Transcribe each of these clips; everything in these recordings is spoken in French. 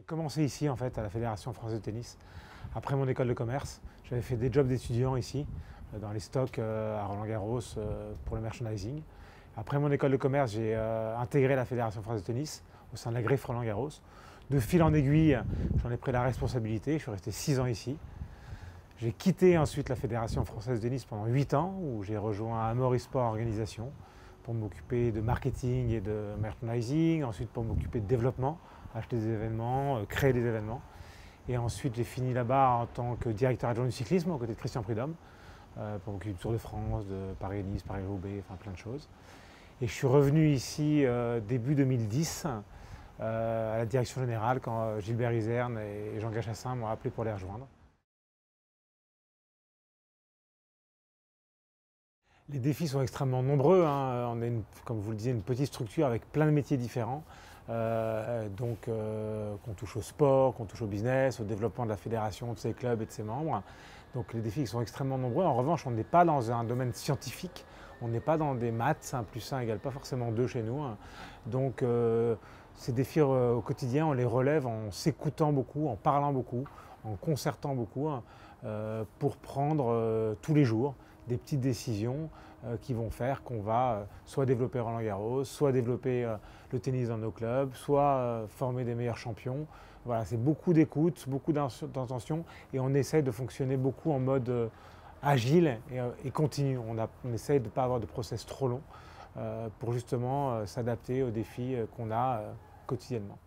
J'ai commencé ici en fait à la Fédération française de tennis. Après mon école de commerce, j'avais fait des jobs d'étudiant ici, dans les stocks à Roland-Garros pour le merchandising. Après mon école de commerce, j'ai intégré la Fédération française de tennis au sein de la griffe Roland-Garros. De fil en aiguille, j'en ai pris la responsabilité. Je suis resté 6 ans ici. J'ai quitté ensuite la Fédération française de tennis pendant 8 ans, où j'ai rejoint Amaury Sport Organisation pour m'occuper de marketing et de merchandising, ensuite pour m'occuper de développement, acheter des événements, créer des événements. Et ensuite, j'ai fini là-bas en tant que directeur adjoint du cyclisme, aux côtés de Christian Prudhomme, pour m'occuper du Tour de France, de Paris-Nice, Paris-Roubaix, enfin plein de choses. Et je suis revenu ici début 2010 à la direction générale quand Gilbert Izerne et Jean Gachassin m'ont appelé pour les rejoindre. Les défis sont extrêmement nombreux, hein. On est, comme vous le disiez, une petite structure avec plein de métiers différents. Qu'on touche au sport, qu'on touche au business, au développement de la fédération, de ses clubs et de ses membres. Donc les défis sont extrêmement nombreux. En revanche, on n'est pas dans un domaine scientifique, on n'est pas dans des maths, 1 plus 1 égale pas forcément 2 chez nous. Donc ces défis au quotidien, on les relève en s'écoutant beaucoup, en parlant beaucoup, en concertant beaucoup, pour prendre tous les jours des petites décisions qui vont faire qu'on va soit développer Roland-Garros, soit développer le tennis dans nos clubs, soit former des meilleurs champions. Voilà, c'est beaucoup d'écoute, beaucoup d'intention et on essaie de fonctionner beaucoup en mode agile et continu. On essaie de ne pas avoir de process trop long pour justement s'adapter aux défis qu'on a quotidiennement.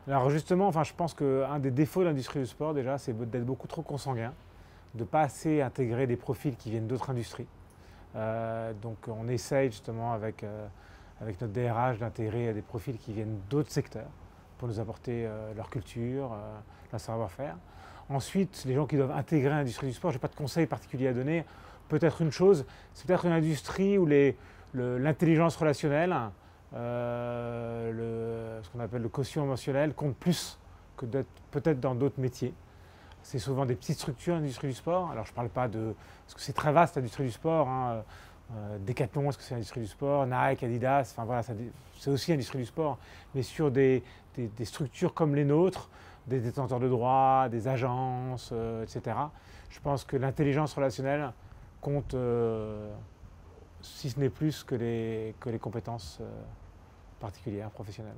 Alors justement, enfin, je pense qu'un des défauts de l'industrie du sport déjà, c'est d'être beaucoup trop consanguin, de ne pas assez intégrer des profils qui viennent d'autres industries. Donc on essaye justement avec notre DRH d'intégrer des profils qui viennent d'autres secteurs pour nous apporter leur culture, leur savoir-faire. Ensuite, les gens qui doivent intégrer l'industrie du sport, je n'ai pas de conseils particuliers à donner. Peut-être une chose, c'est peut-être une industrie où l'intelligence relationnelle, ce qu'on appelle le quotient émotionnel, compte plus que peut-être dans d'autres métiers. C'est souvent des petites structures, l'industrie du sport. Alors je ne parle pas de... Parce que c'est très vaste l'industrie du sport. Hein. Decathlon, est-ce que c'est l'industrie du sport? Nike, Adidas, enfin voilà, c'est aussi l'industrie du sport. Mais sur des structures comme les nôtres, des détenteurs de droits, des agences, etc. Je pense que l'intelligence relationnelle compte, si ce n'est plus que les compétences particulières, professionnelles.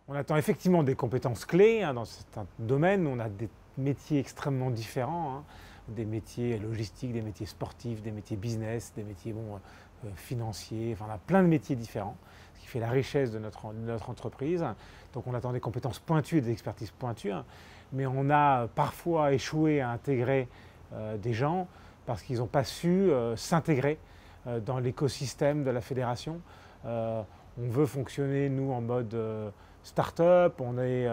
On attend effectivement des compétences clés hein, dans certains domaines. On a des métiers extrêmement différents, hein, des métiers logistiques, des métiers sportifs, des métiers business, des métiers financiers. Enfin, on a plein de métiers différents, ce qui fait la richesse de notre entreprise. Donc on attend des compétences pointues et des expertises pointues, hein, mais on a parfois échoué à intégrer des gens parce qu'ils n'ont pas su s'intégrer dans l'écosystème de la fédération. On veut fonctionner, nous, en mode start-up, on est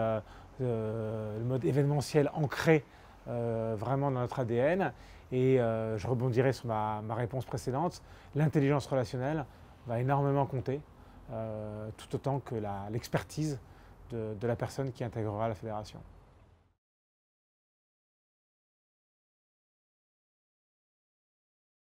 le mode événementiel ancré vraiment dans notre ADN. Et je rebondirai sur ma réponse précédente, l'intelligence relationnelle va énormément compter, tout autant que l'expertise de la personne qui intégrera la fédération.